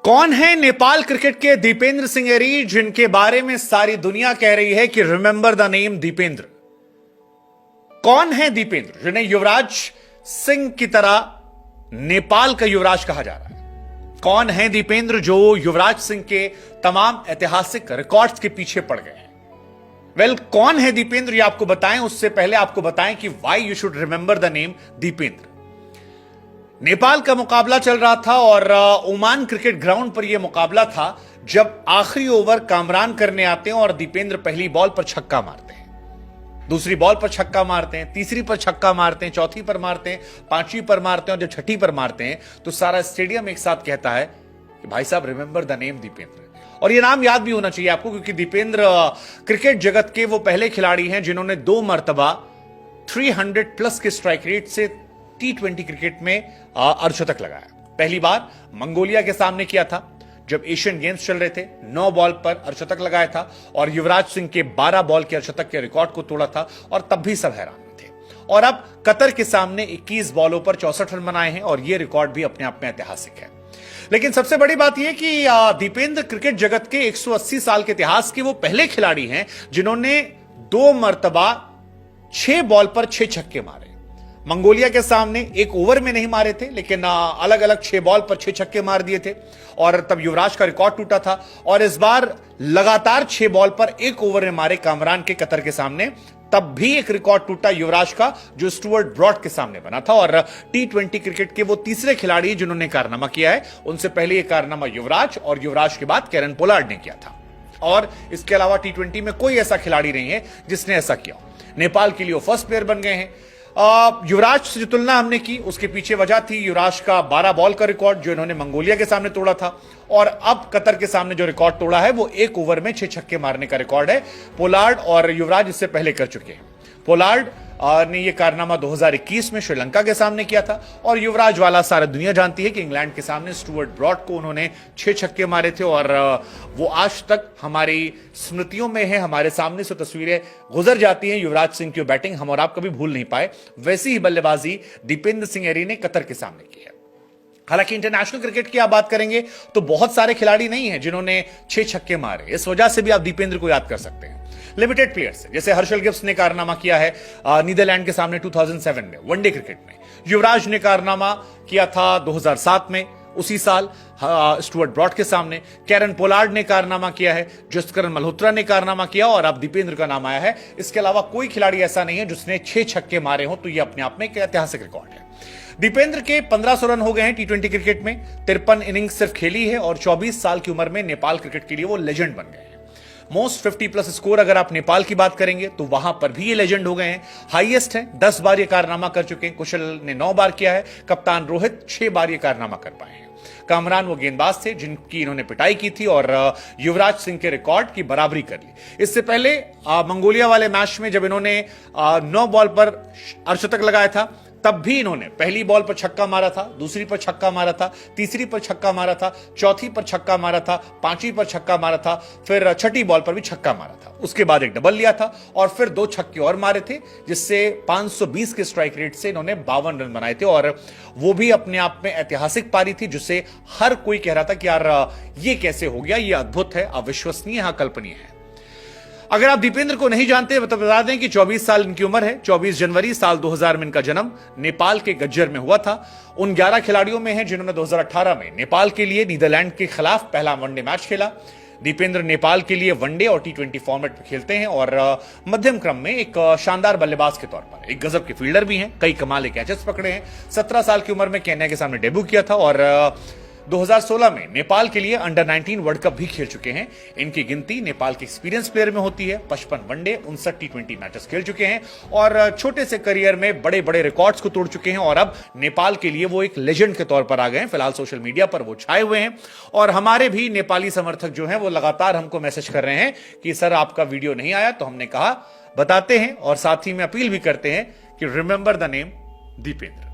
कौन है नेपाल क्रिकेट के दीपेंद्र सिंह एरी, जिनके बारे में सारी दुनिया कह रही है कि रिमेंबर द नेम दीपेंद्र। कौन है दीपेंद्र, जिन्हें युवराज सिंह की तरह नेपाल का युवराज कहा जा रहा है? कौन है दीपेंद्र जो युवराज सिंह के तमाम ऐतिहासिक रिकॉर्ड्स के पीछे पड़ गए हैं? वेल, कौन है दीपेंद्र ये आपको बताएं, उससे पहले आपको बताएं कि why you should remember the name Dipendra. Nepal का मुकाबला चल रहा था और ओमान क्रिकेट ग्राउंड पर यह मुकाबला था जब आखिरी ओवर कामरान करने आते हैं और दीपेंद्र पहली बॉल पर छक्का मारते हैं, दूसरी बॉल पर छक्का मारते हैं, तीसरी पर छक्का मारते हैं, चौथी पर मारते हैं, पांचवी पर मारते हैं और जब छठी पर मारते हैं तो सारा स्टेडियम एक साथ कहता है कि भाई साहब रिमेंबर द नेम दीपेंद्र। और यह नाम याद भी होना चाहिए आपको, क्योंकि दीपेंद्र क्रिकेट जगत के वो पहले खिलाड़ी हैं जिन्होंने 2 मरतबा 300 प्लस के स्ट्राइक रेट से T20 क्रिकेट में अर्धशतक लगाया। पहली बार मंगोलिया के सामने किया था जब एशियन गेम्स चल रहे थे, 9 बॉल पर अर्धशतक लगाया था और युवराज सिंह के 12 बॉल के अर्धशतक के रिकॉर्ड को तोड़ा था और तब भी सब हैरान थे। और अब कतर के सामने 21 बॉलों पर 64 रन बनाए हैं और यह रिकॉर्ड भी अपने आप में ऐतिहासिक है। लेकिन सबसे बड़ी बात यह कि दीपेंद्र क्रिकेट जगत के 180 साल के इतिहास के वो पहले खिलाड़ी हैं जिन्होंने 2 मरतबा 6 बॉल पर 6 छक्के मारे। मंगोलिया के सामने 1 ओवर में नहीं मारे थे, लेकिन अलग अलग 6 बॉल पर 6 छक्के मार दिए थे और तब युवराज का रिकॉर्ड टूटा था। और इस बार लगातार 6 बॉल पर 1 ओवर में मारे कामरान के कतर के सामने, तब भी एक रिकॉर्ड टूटा युवराज का जो स्टुअर्ट ब्रॉड के सामने बना था। और T20 क्रिकेट के वो तीसरे खिलाड़ी जिन्होंने कारनामा किया है। उनसे पहले यह कारनामा युवराज और युवराज के बाद केरन पोलार्ड ने किया था और इसके अलावा T20 में कोई ऐसा खिलाड़ी नहीं है जिसने ऐसा किया। नेपाल के लिए वो फर्स्ट प्लेयर बन गए हैं। युवराज से जो तुलना हमने की उसके पीछे वजह थी युवराज का 12 बॉल का रिकॉर्ड जो इन्होंने मंगोलिया के सामने तोड़ा था, और अब कतर के सामने जो रिकॉर्ड तोड़ा है वो 1 ओवर में 6 छक्के मारने का रिकॉर्ड है। पोलार्ड और युवराज इससे पहले कर चुके हैं। पोलार्ड ने यह कारनामा 2021 में श्रीलंका के सामने किया था और युवराज वाला सारा दुनिया जानती है कि इंग्लैंड के सामने स्टुअर्ट ब्रॉड को उन्होंने 6 छक्के मारे थे और वो आज तक हमारी स्मृतियों में है, हमारे सामने से तस्वीरें गुजर जाती हैं। युवराज सिंह की बैटिंग हम और आप कभी भूल नहीं पाए। वैसी ही बल्लेबाजी दीपेंद्र सिंह एरी ने कतर के सामने की है। हालांकि इंटरनेशनल क्रिकेट की आप बात करेंगे तो बहुत सारे खिलाड़ी नहीं हैं जिन्होंने 6 छक्के मारे। इस वजह से भी आप दीपेंद्र को याद कर सकते हैं। लिमिटेड प्लेयर्स है, जैसे हर्षल गिब्स ने कारनामा किया है नीदरलैंड के सामने 2007 में वनडे क्रिकेट में। युवराज ने कारनामा किया था 2007 में, उसी साल स्टुअर्ट ब्रॉड के सामने। केरन पोलार्ड ने कारनामा किया है, जसकरण मल्होत्रा ने कारनामा किया और अब दीपेंद्र का नाम आया है। इसके अलावा कोई खिलाड़ी ऐसा नहीं है जिसने 6 छक्के मारे हो, तो यह अपने आप में एक ऐतिहासिक रिकॉर्ड है। दीपेंद्र के 1500 रन हो गए हैं T20 क्रिकेट में। 53 इनिंग्स सिर्फ खेली है और 24 साल की उम्र में नेपाल क्रिकेट के लिए वो लेजेंड बन गए हैं। मोस्ट 50 प्लस स्कोर अगर आप नेपाल की बात करेंगे तो वहां पर भी ये लेजेंड हो गए हैं। हाईएस्ट है, 10 बार ये कारनामा कर चुके हैं। कुशल ने 9 बार किया है। कप्तान रोहित 6 बार ये कारनामा कर पाए हैं। कामरान वो गेंदबाज थे जिनकी इन्होंने पिटाई की थी और युवराज सिंह के रिकॉर्ड की बराबरी कर ली। इससे पहले मंगोलिया वाले मैच में जब इन्होंने 9 बॉल पर अर्धशतक लगाया था, तब भी इन्होंने पहली बॉल पर छक्का मारा था, दूसरी पर छक्का मारा था, तीसरी पर छक्का मारा था, चौथी पर छक्का मारा था, पांचवी पर छक्का मारा था, फिर छठी बॉल पर भी छक्का मारा था। उसके बाद एक डबल लिया था और फिर 2 छक्के और मारे थे, जिससे 520 के स्ट्राइक रेट से इन्होंने 52 रन बनाए थे और वो भी अपने आप में ऐतिहासिक पारी थी, जिससे हर कोई कह रहा था कि यार ये कैसे हो गया, ये अद्भुत है, अविश्वसनीय है, अकल्पनीय है। अगर आप दीपेंद्र को नहीं जानते तो बता दें कि 24 साल इनकी उम्र है। 24 जनवरी साल 2000 में इनका जन्म नेपाल के गज्जर में हुआ था। उन 11 खिलाड़ियों में है जिन्होंने 2018 में नेपाल के लिए नीदरलैंड के खिलाफ पहला वनडे मैच खेला। दीपेंद्र नेपाल के लिए वनडे और T20 फॉर्मेट में खेलते हैं और मध्यम क्रम में एक शानदार बल्लेबाज के तौर पर एक गजब के फील्डर भी हैं। कई कमाल के कैचेस पकड़े हैं। 17 साल की उम्र में केन्या के सामने डेब्यू किया था और 2016 में नेपाल के लिए अंडर 19 वर्ल्ड कप भी खेल चुके हैं। इनकी गिनती नेपाल के एक्सपीरियंस प्लेयर में होती है। 55 वनडे, 59 T20 मैचेस खेल चुके हैं और छोटे से करियर में बड़े बड़े रिकॉर्ड्स को तोड़ चुके हैं और अब नेपाल के लिए वो एक लेजेंड के तौर पर आ गए हैं। फिलहाल सोशल मीडिया पर वो छाए हुए हैं और हमारे भी नेपाली समर्थक जो हैं वो लगातार हमको मैसेज कर रहे हैं कि सर आपका वीडियो नहीं आया, तो हमने कहा बताते हैं और साथ ही में अपील भी करते हैं कि रिमेंबर द नेम दीपेंद्र।